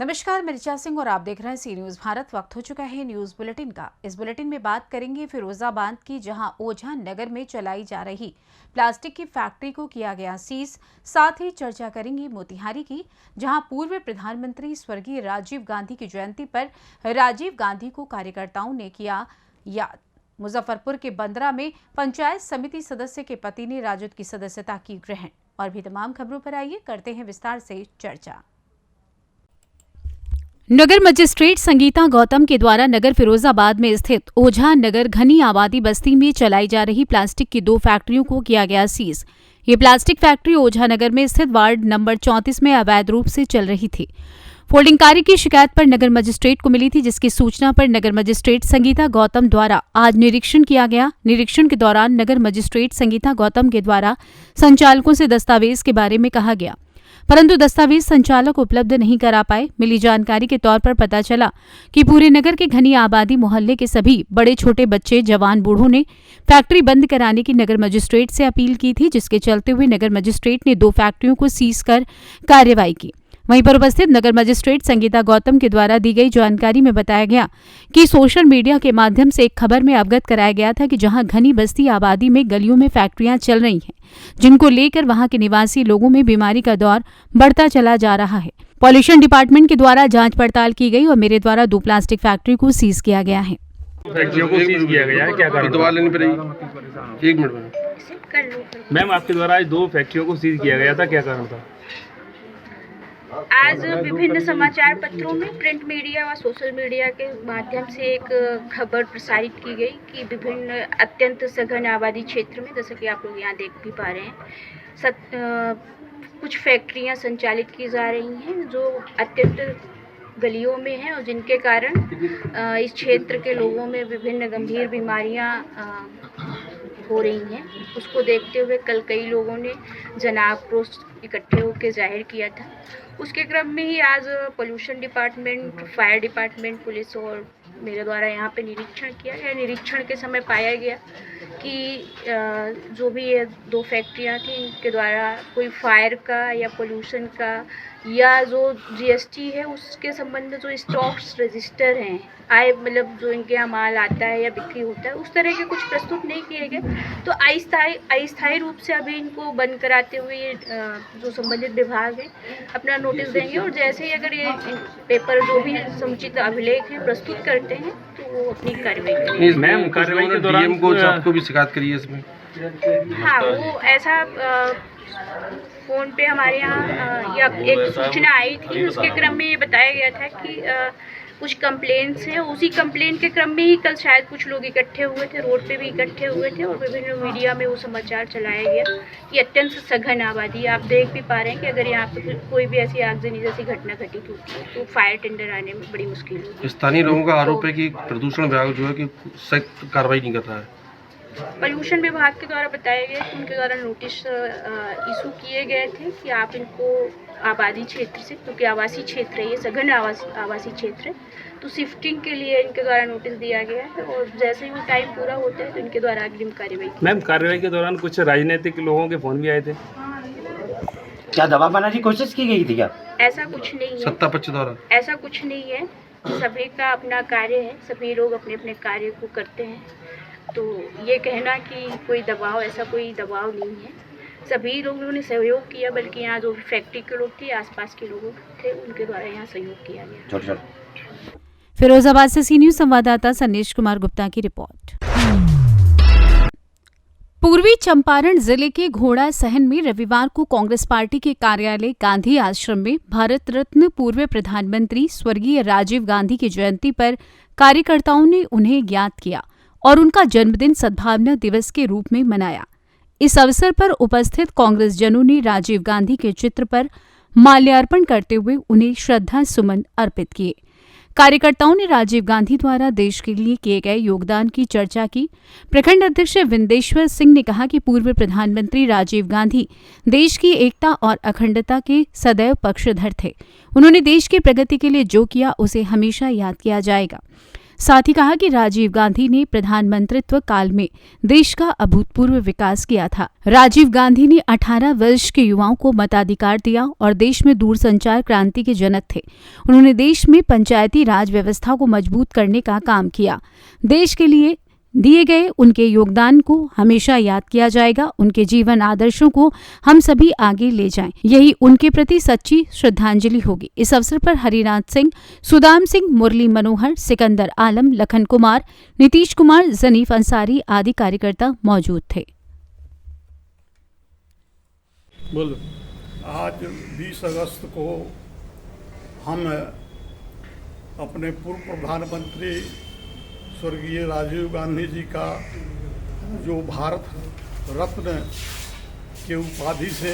नमस्कार, मैं ऋचा सिंह और आप देख रहे हैं सी न्यूज भारत। वक्त हो चुका है न्यूज बुलेटिन का। इस बुलेटिन में बात करेंगे फिरोजाबाद की, जहां ओझा नगर में चलाई जा रही प्लास्टिक की फैक्ट्री को किया गया सीज। साथ ही चर्चा करेंगे मोतिहारी की, जहां पूर्व प्रधानमंत्री स्वर्गीय राजीव गांधी की जयंती पर राजीव गांधी को कार्यकर्ताओं ने किया याद। मुजफ्फरपुर के बंदरा में पंचायत समिति सदस्य के पति ने राजद की सदस्यता की ग्रहण। और भी तमाम खबरों पर आइए करते हैं विस्तार से चर्चा। नगर मजिस्ट्रेट संगीता गौतम के द्वारा नगर फिरोजाबाद में स्थित ओझा नगर घनी आबादी बस्ती में चलाई जा रही प्लास्टिक की 2 फैक्ट्रियों को किया गया सीज। ये प्लास्टिक फैक्ट्री ओझा नगर में स्थित वार्ड नंबर 34 में अवैध रूप से चल रही थी। फोल्डिंग कार्य की शिकायत पर नगर मजिस्ट्रेट को मिली थी, जिसकी सूचना पर नगर मजिस्ट्रेट संगीता गौतम द्वारा आज निरीक्षण किया गया। निरीक्षण के दौरान नगर मजिस्ट्रेट संगीता गौतम के द्वारा संचालकों से दस्तावेज के बारे में कहा गया, परंतु दस्तावेज संचालक उपलब्ध नहीं करा पाए। मिली जानकारी के तौर पर पता चला कि पूरे नगर के घनी आबादी मोहल्ले के सभी बड़े छोटे बच्चे, जवान, बूढ़ों ने फैक्ट्री बंद कराने की नगर मजिस्ट्रेट से अपील की थी, जिसके चलते हुए नगर मजिस्ट्रेट ने 2 फैक्ट्रियों को सीज कर कार्रवाई की। वहीं पर उपस्थित नगर मजिस्ट्रेट संगीता गौतम के द्वारा दी गई जानकारी में बताया गया कि सोशल मीडिया के माध्यम से एक खबर में अवगत कराया गया था कि जहां घनी बस्ती आबादी में गलियों में फैक्ट्रियां चल रही हैं, जिनको लेकर वहां के निवासी लोगों में बीमारी का दौर बढ़ता चला जा रहा है। पॉल्यूशन डिपार्टमेंट के द्वारा जांच पड़ताल की गई और मेरे द्वारा 2 प्लास्टिक फैक्ट्री को सीज किया गया है। फैक्ट्रियों को सीज किया गया है, क्या कारण? दवा लेनी पड़ेगी। 1 मिनट मैम, आपके द्वारा आज 2 फैक्ट्रियों को सीज किया गया था, क्या कारण था? आज विभिन्न समाचार पत्रों में, प्रिंट मीडिया व सोशल मीडिया के माध्यम से एक खबर प्रसारित की गई कि विभिन्न अत्यंत सघन आबादी क्षेत्र में, जैसे कि आप लोग यहाँ देख भी पा रहे हैं, कुछ फैक्ट्रियाँ संचालित की जा रही हैं जो अत्यंत गलियों में हैं और जिनके कारण इस क्षेत्र के लोगों में विभिन्न गंभीर बीमारियाँ हो रही हैं। उसको देखते हुए कल कई लोगों ने जन आक्रोश इकट्ठे होकर जाहिर किया था। उसके क्रम में ही आज pollution department, fire department, police और मेरे द्वारा यहाँ पे निरीक्षण किया गया। निरीक्षण के समय पाया गया कि जो भी ये 2 फैक्ट्रियाँ थी, इनके द्वारा कोई फायर का या पोल्यूशन का या जो जीएसटी है उसके संबंध में जो स्टॉक्स रजिस्टर हैं, आय मतलब जो इनके यहाँ माल आता है या बिक्री होता है, उस तरह के कुछ प्रस्तुत नहीं किए गए। तो अस्थायी रूप से अभी इनको बंद कराते हुए ये जो संबंधित विभाग है अपना नोटिस देंगे और जैसे ही अगर ये पेपर जो भी समुचित अभिलेख है प्रस्तुत करते हैं तो वो अपनी कार्रवाई करेंगे। मैम, कार्रवाई के दौरान आपको भी शिकायत करी है इसमें? हाँ, वो ऐसा फ़ोन पे हमारे यहाँ या एक सूचना आई थी, उसके क्रम में ये बताया गया था कि कुछ कंप्लेंट्स हैं। उसी कंप्लेंट के क्रम में ही कल शायद कुछ लोग इकट्ठे हुए थे, रोड पे भी इकट्ठे हुए थे और विभिन्न मीडिया में वो समाचार चलाया गया कि अत्यंत सघन आबादी, आप देख भी पा रहे हैं कि अगर यहाँ पे कोई भी ऐसी आगजनी जैसी घटना घटित होती है तो फायर टेंडर आने में बड़ी मुश्किल होगी। स्थानीय लोगों का आरोप है कि प्रदूषण विभाग जो है कि सख्त कार्रवाई नहीं कर रहा है। पोल्यूशन विभाग के द्वारा बताया गया कि उनके द्वारा नोटिस इशू किए गए थे कि आप इनको आबादी क्षेत्र से, क्योंकि आवासीय क्षेत्र है, ये सघन आवासीय क्षेत्र है, तो शिफ्टिंग के लिए इनके द्वारा नोटिस दिया गया है और जैसे ही वो टाइम पूरा होता है तो इनके द्वारा अग्रिम कार्रवाई। मैम, कार्रवाई के दौरान कुछ राजनीतिक लोगों के फोन भी आए थे, क्या दबाव बनाने की कोशिश की गई थी क्या? ऐसा कुछ नहीं है, सत्ता पक्ष द्वारा ऐसा कुछ नहीं है। सभी का अपना कार्य है, सभी लोग अपने अपने कार्य को करते हैं, तो ये कहना कि कोई दबाव, ऐसा कोई दबाव नहीं है। सभी लोगों ने सहयोग किया, बल्कि यहाँ जो फैक्ट्री के लोग थे, आसपास के लोग थे, उनके द्वारा यहाँ सहयोग किया गया। फिरोजाबाद से सी न्यूज संवाददाता सन्नेश कुमार गुप्ता की रिपोर्ट। पूर्वी चंपारण जिले के घोड़ा सहन में रविवार को कांग्रेस पार्टी के कार्यालय गांधी आश्रम में भारत रत्न पूर्व प्रधानमंत्री स्वर्गीय राजीव गांधी की जयंती पर कार्यकर्ताओं ने उन्हें याद किया और उनका जन्मदिन सद्भावना दिवस के रूप में मनाया। इस अवसर पर उपस्थित कांग्रेस जनों ने राजीव गांधी के चित्र पर माल्यार्पण करते हुए उन्हें श्रद्धा सुमन अर्पित किए। कार्यकर्ताओं ने राजीव गांधी द्वारा देश के लिए किए गए योगदान की चर्चा की। प्रखंड अध्यक्ष विंदेश्वर सिंह ने कहा कि पूर्व प्रधानमंत्री राजीव गांधी देश की एकता और अखंडता के सदैव पक्षधर थे। उन्होंने देश की प्रगति के लिए जो किया उसे हमेशा याद किया जाएगा। साथ ही कहा कि राजीव गांधी ने प्रधानमंत्रित्व काल में देश का अभूतपूर्व विकास किया था। राजीव गांधी ने 18 वर्ष के युवाओं को मताधिकार दिया और देश में दूरसंचार क्रांति के जनक थे। उन्होंने देश में पंचायती राज व्यवस्था को मजबूत करने का काम किया। देश के लिए दिए गए उनके योगदान को हमेशा याद किया जाएगा। उनके जीवन आदर्शों को हम सभी आगे ले जाएं, यही उनके प्रति सच्ची श्रद्धांजलि होगी। इस अवसर पर हरिनाथ सिंह, सुदाम सिंह, मुरली मनोहर, सिकंदर आलम, लखन कुमार, नीतीश कुमार, जनीफ अंसारी आदि कार्यकर्ता मौजूद थे। बोलो। आज 20 अगस्त को हम अपने पूर्व प्रधानमंत्री स्वर्गीय राजीव गांधी जी का जो भारत रत्न के उपाधि से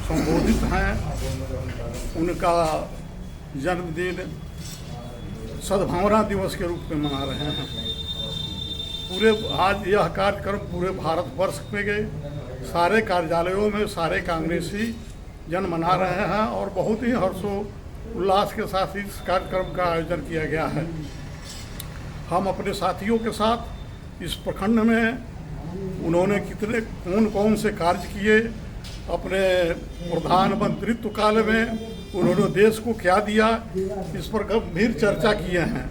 संबोधित हैं, उनका जन्मदिन सद्भावना दिवस के रूप में मना रहे हैं। पूरे आज यह कार्यक्रम पूरे भारतवर्ष में गए सारे कार्यालयों में सारे कांग्रेसी जन मना रहे हैं और बहुत ही हर्षो उल्लास के साथ इस कार्यक्रम का आयोजन किया गया है। हम अपने साथियों के साथ इस प्रखंड में उन्होंने कितने कौन से कार्य किए, अपने प्रधानमंत्रित्व काल में उन्होंने देश को क्या दिया, इस पर गंभीर चर्चा किए हैं।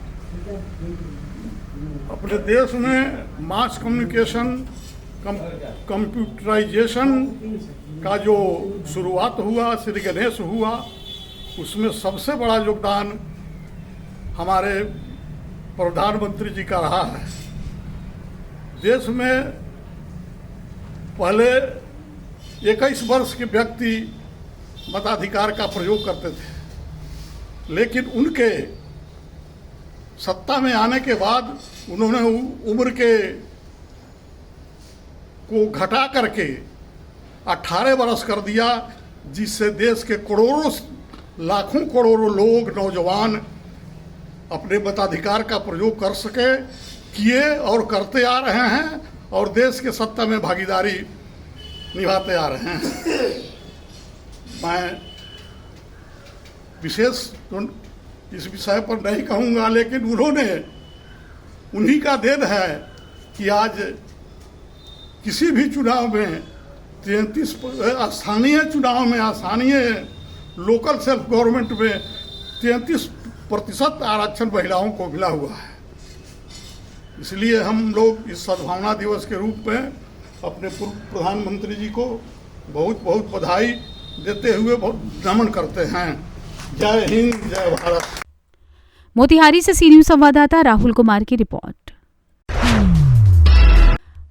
अपने देश में मास कम्युनिकेशन कंप्यूटराइजेशन का जो शुरुआत हुआ, श्री गणेश हुआ, उसमें सबसे बड़ा योगदान हमारे प्रधानमंत्री जी का रहा है। देश में पहले 21 वर्ष के व्यक्ति मताधिकार का प्रयोग करते थे, लेकिन उनके सत्ता में आने के बाद उन्होंने उम्र को घटा करके 18 वर्ष कर दिया, जिससे देश के करोड़ों लाखों करोड़ों लोग नौजवान अपने मताधिकार का प्रयोग कर सके, किए और करते आ रहे हैं और देश के सत्ता में भागीदारी निभाते आ रहे हैं। मैं विशेष तो इस विषय पर नहीं कहूँगा, लेकिन उन्हीं का देन है कि आज किसी भी चुनाव में 33 स्थानीय चुनाव में स्थानीय लोकल सेल्फ गवर्नमेंट में 33% आरक्षण महिलाओं को मिला हुआ है। इसलिए हम लोग इस सद्भावना दिवस के रूप में अपने पूर्व प्रधानमंत्री जी को बहुत बहुत बधाई देते हुए बहुत नमन करते हैं। जय हिंद, जय भारत। मोतिहारी से सी न्यूज संवाददाता राहुल कुमार की रिपोर्ट।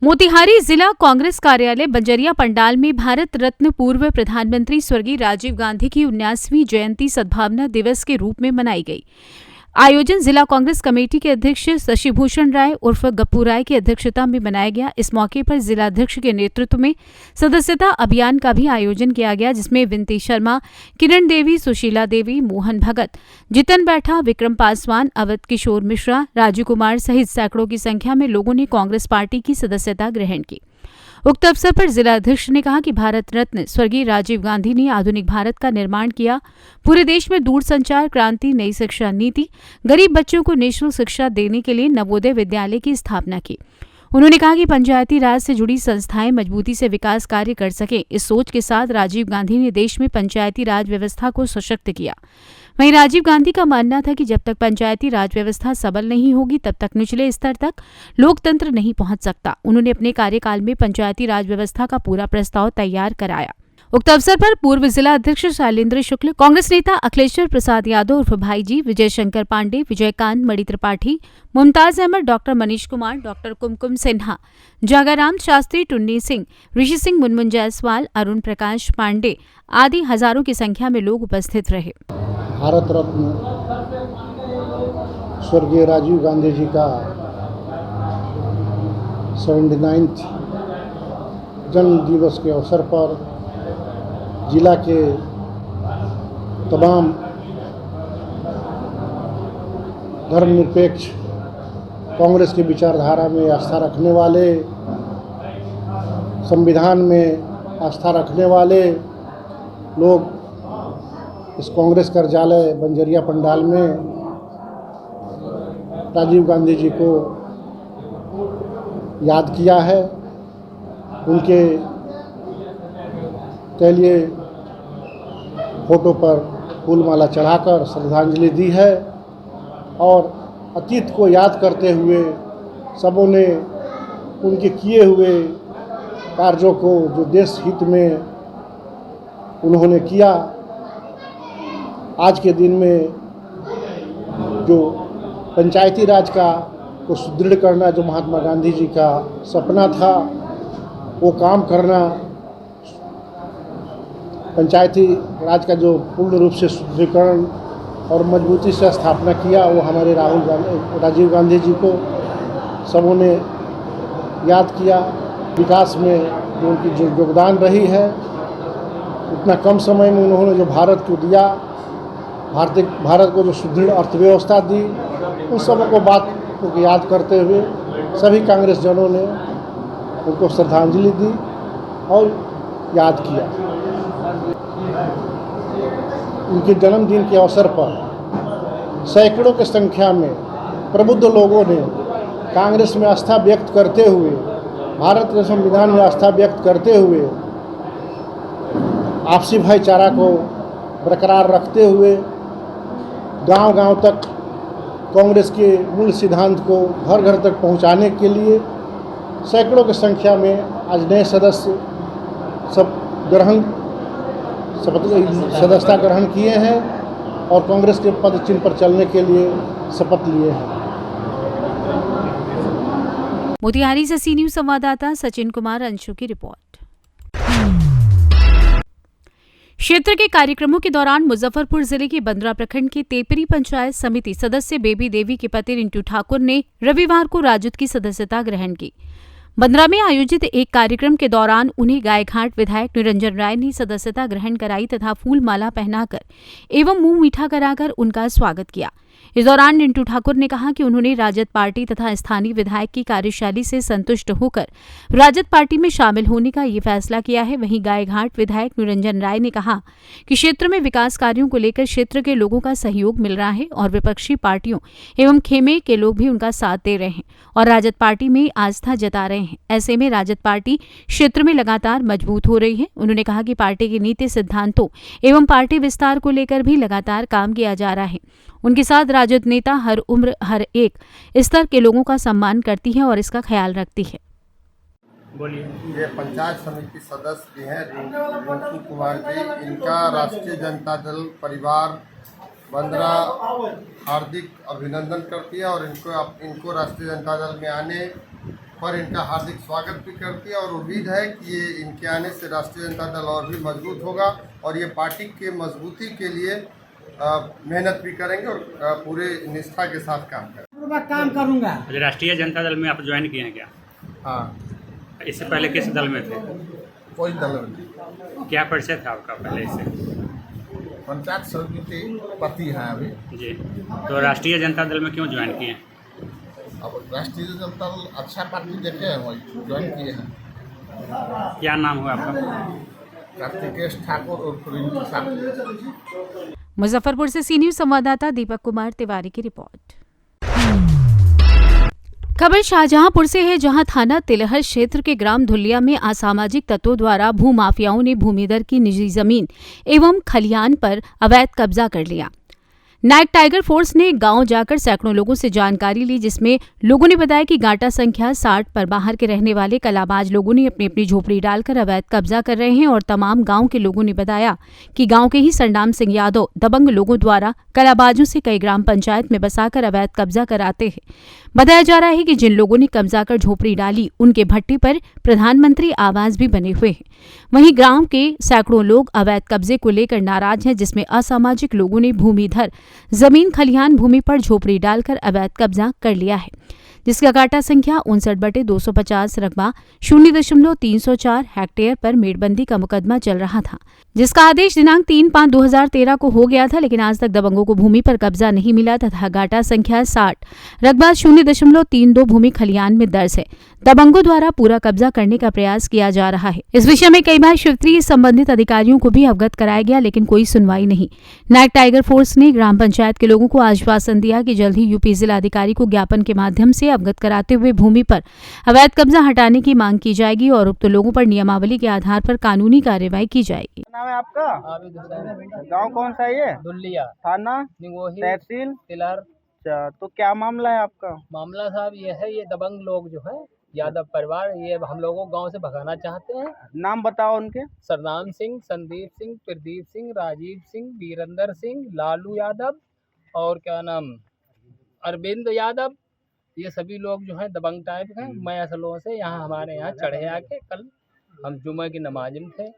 मोतिहारी जिला कांग्रेस कार्यालय बंजरिया पंडाल में भारत रत्न पूर्व प्रधानमंत्री स्वर्गीय राजीव गांधी की 19वीं जयंती सद्भावना दिवस के रूप में मनाई गई। आयोजन जिला कांग्रेस कमेटी के अध्यक्ष शशिभूषण राय उर्फ गप्पू राय की अध्यक्षता में बनाया गया। इस मौके पर जिलाध्यक्ष के नेतृत्व में सदस्यता अभियान का भी आयोजन किया गया, जिसमें विनती शर्मा, किरण देवी, सुशीला देवी, मोहन भगत, जितन बैठा, विक्रम पासवान, अवध किशोर मिश्रा, राजू कुमार सहित सैकड़ों की संख्या में लोगों ने कांग्रेस पार्टी की सदस्यता ग्रहण की। उक्त अवसर पर जिलाध्यक्ष ने कहा कि भारत रत्न स्वर्गीय राजीव गांधी ने आधुनिक भारत का निर्माण किया, पूरे देश में दूरसंचार क्रांति, नई शिक्षा नीति, गरीब बच्चों को निःशुल्क शिक्षा देने के लिए नवोदय विद्यालय की स्थापना की। उन्होंने कहा कि पंचायती राज से जुड़ी संस्थाएं मजबूती से विकास कार्य कर सकें, इस सोच के साथ राजीव गांधी ने देश में पंचायती राज व्यवस्था को सशक्त किया। वहीं राजीव गांधी का मानना था कि जब तक पंचायती राज व्यवस्था सबल नहीं होगी तब तक निचले स्तर तक लोकतंत्र नहीं पहुंच सकता। उन्होंने अपने कार्यकाल में पंचायती राज व्यवस्था का पूरा प्रस्ताव तैयार कराया। उक्त अवसर पर पूर्व जिला अध्यक्ष शैलेंद्र शुक्ल, कांग्रेस नेता अखिलेश्वर प्रसाद यादव उर्फ भाईजी, विजय शंकर पांडे, विजयकांत मणि त्रिपाठी, मुमताज अहमद, डॉक्टर मनीष कुमार, डॉक्टर कुमकुम सिन्हा, जागाराम शास्त्री, टुन्नी सिंह, ऋषि सिंह, मुनमुन जायसवाल, अरुण प्रकाश पांडे आदि हजारों की संख्या में लोग उपस्थित रहे। भारत रत्न स्वर्गीय राजीव गांधी जी का 79th जन्म दिवस के अवसर पर जिला के तमाम धर्मनिरपेक्ष कांग्रेस की विचारधारा में आस्था रखने वाले, संविधान में आस्था रखने वाले लोग इस कांग्रेस कार्यालय बंजरिया पंडाल में राजीव गांधी जी को याद किया है, उनके के लिए फोटो पर फूलमाला चढ़ाकर श्रद्धांजलि दी है और अतीत को याद करते हुए सबों ने उनके किए हुए कार्यों को जो देश हित में उन्होंने किया, आज के दिन में जो पंचायती राज को सुदृढ़ करना जो महात्मा गांधी जी का सपना था, वो काम करना, पंचायती राज का जो पूर्ण रूप से सुदृढ़ीकरण और मजबूती से स्थापना किया, वो हमारे राजीव गांधी जी को सबों ने याद किया। विकास में जो उनकी जो योगदान रही है, उतना कम समय में उन्होंने जो भारत को दिया, भारत को जो सुदृढ़ अर्थव्यवस्था दी, उन सबों को बात को याद करते हुए सभी कांग्रेस जनों ने उनको श्रद्धांजलि दी और याद किया। उनके जन्मदिन के अवसर पर सैकड़ों की संख्या में प्रबुद्ध लोगों ने कांग्रेस में आस्था व्यक्त करते हुए, भारत के संविधान में आस्था व्यक्त करते हुए, आपसी भाईचारा को बरकरार रखते हुए गांव-गांव तक कांग्रेस के मूल सिद्धांत को घर घर तक पहुंचाने के लिए सैकड़ों की संख्या में आज नए सदस्य सदस्यता ग्रहण किए हैं और कांग्रेस के पद चिन्ह पर चलने के लिए शपथ लिए हैं। मोतिहारी से सी न्यूज संवाददाता सचिन कुमार अंशु की रिपोर्ट। क्षेत्र के कार्यक्रमों के दौरान मुजफ्फरपुर जिले के बंदरा प्रखंड की तेपरी पंचायत समिति सदस्य बेबी देवी के पति रिंटू ठाकुर ने रविवार को राजद की सदस्यता ग्रहण की। बंदरा में आयोजित एक कार्यक्रम के दौरान उन्हें गायघाट विधायक निरंजन राय ने सदस्यता ग्रहण कराई तथा फूल माला पहनाकर एवं मुंह मीठा कराकर उनका स्वागत किया। इस दौरान रिंटू ठाकुर ने कहा कि उन्होंने राजद पार्टी तथा स्थानीय विधायक की कार्यशैली से संतुष्ट होकर राजद पार्टी में शामिल होने का ये फैसला किया है। वहीं गायघाट विधायक निरंजन राय ने कहा कि क्षेत्र में विकास कार्यों को लेकर क्षेत्र के लोगों का सहयोग मिल रहा है और विपक्षी पार्टियों एवं खेमे के लोग भी उनका साथ दे रहे हैं और राजद पार्टी में आस्था जता रहे हैं। ऐसे में राजद पार्टी क्षेत्र में लगातार मजबूत हो रही है। उन्होंने कहा कि पार्टी के नीति सिद्धांतों एवं पार्टी विस्तार को लेकर भी लगातार काम किया जा रहा है। उनके साथ राजद नेता हर उम्र हर एक स्तर के लोगों का सम्मान करती है और इसका ख्याल रखती है। बोलिए। ये पंचायत समिति सदस्य भी हैं रिंकू कुमार जी, इनका राष्ट्रीय जनता दल परिवार बंदरा हार्दिक अभिनंदन करती है और इनको राष्ट्रीय जनता दल में आने पर इनका हार्दिक स्वागत भी करती है और उम्मीद है कि ये इनके आने से राष्ट्रीय जनता दल और भी मजबूत होगा और ये पार्टी के मजबूती के लिए मेहनत भी करेंगे और पूरे निष्ठा के साथ काम करूंगा। राष्ट्रीय जनता दल में आप ज्वाइन किए हैं क्या? हाँ, इससे पहले किस दल में थे? कोई दल नहीं। क्या परिचय था आपका पहले से? पंचायत समिति पति हैं अभी जी। तो राष्ट्रीय जनता दल में क्यों ज्वाइन किए हैं? अब राष्ट्रीय जनता दल अच्छा पार्टी देखे हैं, वही ज्वाइन किए हैं। क्या नाम हुआ आपका? कार्तिकेश ठाकुर और रिंकू ठाकुर। मुजफ्फरपुर से सी न्यूज संवाददाता दीपक कुमार तिवारी की रिपोर्ट। खबर शाहजहांपुर से है, जहां थाना तिलहर क्षेत्र के ग्राम धुलिया में असामाजिक तत्वों द्वारा भूमाफियाओं ने भूमिधर की निजी जमीन एवं खलिहान पर अवैध कब्जा कर लिया। नायक टाइगर फोर्स ने गांव जाकर सैकड़ों लोगों से जानकारी ली, जिसमें लोगों ने बताया कि गाटा संख्या 60 पर बाहर के रहने वाले कलाबाज लोगों ने अपनी अपनी झोपड़ी डालकर अवैध कब्जा कर रहे हैं और तमाम गांव के लोगों ने बताया कि गांव के ही सरनाम सिंह यादव दबंग लोगों द्वारा कलाबाजों से कई ग्राम पंचायत में बसाकर अवैध कब्जा कराते हैं। बताया जा रहा है कि जिन लोगों ने कब्जा कर झोपड़ी डाली, उनके भट्टी पर प्रधानमंत्री आवास भी बने हुए हैं। वहीं गांव के सैकड़ों लोग अवैध कब्जे को लेकर नाराज हैं, जिसमें असामाजिक लोगों ने भूमिधर जमीन खलिहान भूमि पर झोपड़ी डालकर अवैध कब्जा कर लिया है, जिसका गाटा संख्या 59/250 रकबा 0.304 हेक्टेयर पर मेड़बंदी का मुकदमा चल रहा था, जिसका आदेश दिनांक 3/5/2013 को हो गया था, लेकिन आज तक दबंगों को भूमि पर कब्जा नहीं मिला तथा गाटा संख्या 60 रकबा 0.32 भूमि खलिहान में दर्ज है। दबंगों द्वारा पूरा कब्जा करने का प्रयास किया जा रहा है। इस विषय में कई बार शिवत्री संबंधित अधिकारियों को भी अवगत कराया गया, लेकिन कोई सुनवाई नहीं। नायक टाइगर फोर्स ने ग्राम पंचायत के लोगों को आश्वासन दिया कि जल्द ही यूपी जिला अधिकारी को ज्ञापन के माध्यम से अवगत कराते हुए भूमि पर अवैध कब्जा हटाने की मांग की जाएगी और उक्त लोगों पर नियमावली के आधार पर कानूनी कार्रवाई की जाएगी। नाम है आपका? गांव कौन सा है ये? दुल्लिया, थाना, निगोही, तहसील, तिलर। अच्छा, तो क्या मामला है आपका? मामला साहब ये है, ये दबंग लोग जो है यादव परिवार, ये हम लोगों को गांव से भगाना चाहते हैं। नाम बताओ उनके। सरनाम सिंह, संदीप सिंह, प्रदीप सिंह, राजीव सिंह, वीरेंद्र सिंह, लालू यादव और क्या नाम अरविंद यादव। ये सभी लोग जो हैं दबंग टाइप हैं। मैं असलों से यहाँ हमारे यहाँ चढ़े आके कल हम जुमे की नमाज में थे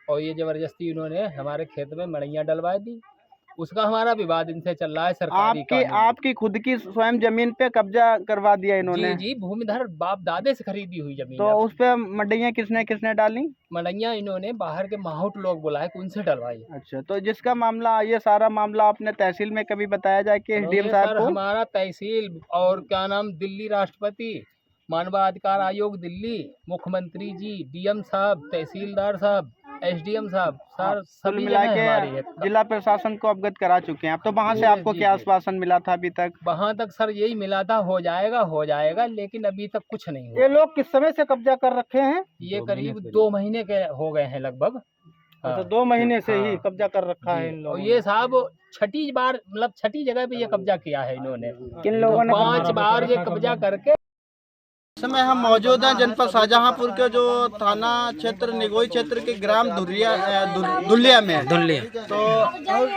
और ये ज़बरदस्ती इन्होंने हमारे खेत में मड़ैयाँ डलवा दी। उसका हमारा विवाद इनसे चल रहा है। सरकारी आपकी खुद की स्वयं जमीन पे कब्जा करवा दिया इन्होंने? जी, भूमिधर बाप दादे से खरीदी हुई जमीन। तो उस पे मड्डियाँ किसने डाली? मड़ैयाँ इन्होंने बाहर के माहौट लोग बुलाए, उनसे डलवाई। अच्छा, तो जिसका मामला, ये सारा मामला आपने तहसील में कभी बताया जाए कि एसडीएम साहब को? हमारा तहसील और क्या नाम दिल्ली राष्ट्रपति, मानवाधिकार आयोग दिल्ली, मुख्यमंत्री जी, डीएम साहब, तहसीलदार साहब, एसडीएम साहब, सर सभी मिला के जिला प्रशासन को अवगत करा चुके हैं आप। तो वहाँ से आपको क्या आश्वासन मिला था अभी तक? वहाँ तक सर यही मिला था, हो जाएगा, लेकिन अभी तक कुछ नहीं हुआ। ये लोग किस समय से कब्जा कर रखे हैं? ये करीब 2 महीने के हो गए हैं लगभग। तो 2 महीने से ही कब्जा कर रखा है इन लोगों ने। ये साहब छठी बार, मतलब छठी जगह पे ये कब्जा किया है इन्होंने। किन लोगों ने? 5 बार ये कब्जा करके। इस समय हम मौजूद हैं जनपद शाहजहांपुर के जो थाना क्षेत्र निगोही क्षेत्र के ग्राम दुल्लिया में। तो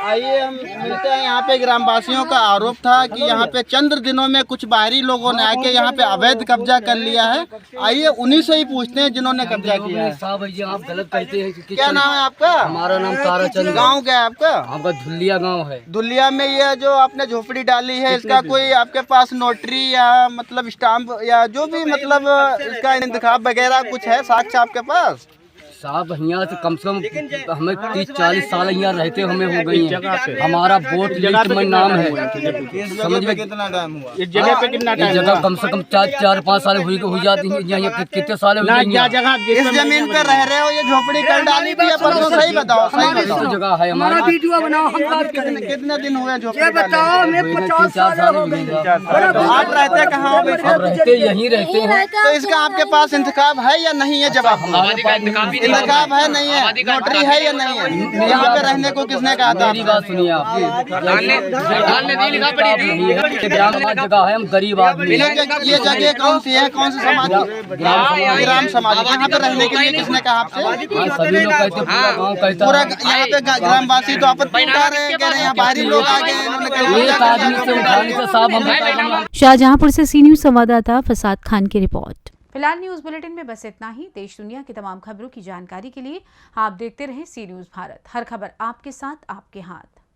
आइए हम मिलते हैं यहाँ पे। ग्रामवासियों का आरोप था कि यहाँ पे चंद दिनों में कुछ बाहरी लोगों ने आके यहाँ पे अवैध कब्जा कर लिया है। आइए उन्हीं से ही पूछते हैं जिन्होंने कब्जा किया है। साहब भैया आप गलत कहते हैं। क्या नाम है आपका? हमारा नाम ताराचंद। गाँव क्या है आपका? आपका धुलिया गाँव है। दुल्लिया में ये जो आपने झोपड़ी डाली है, इसका कोई आपके पास नोटरी या मतलब स्टाम्प या जो भी मतलब इसका इंतखाब वगैरह कुछ है, साक्ष्य आपके पास? साहब यहाँ से कम हमें 30-40 साल यहाँ रहते हमें हो गई है। हमारा वोट लिस्ट में नाम है। समझ में कितना टाइम हुआ? इस जगह पे कितना टाइम? जगह कम से कम 4-5 साल हो जाती है। यहाँ कितने साल हुए? इस जमीन पे रह रहे हो, ये झोपड़ी कर डाली थी या परसों? सही बताओ, सही बताओ। तो जगह है हमारा। कितने दिन हुए झोपड़ी बताओ? 3-4 साल हो गए। आप रहते कहाँ हो? रहते यहीं रहते हैं। तो इसका आपके पास इंतखाब है या नहीं है? जवाब इंतखाब है नहीं है? नोटरी है या नहीं है? यहाँ पे रहने को किसने कहा था? मेरी बात सुनिए आप। जगह है, हम गरीब आदमी। ये जगह कौन सी है? कौन से समाज? ग्राम समाज। यहाँ पे रहने के लिए किसने कहा आपसे? सभी लोग कहते पूरा यहाँ पे ग्रामवासी तो आपत्ति उठा रहे हैं, कह रहे हैं बाहरी लोग आ गए। शाहजहांपुर से सी न्यूज संवाददाता फसाद खान की रिपोर्ट। फिलहाल न्यूज बुलेटिन में बस इतना ही। देश दुनिया की तमाम खबरों की जानकारी के लिए आप देखते रहें सी न्यूज भारत। हर खबर आपके साथ, आपके हाथ।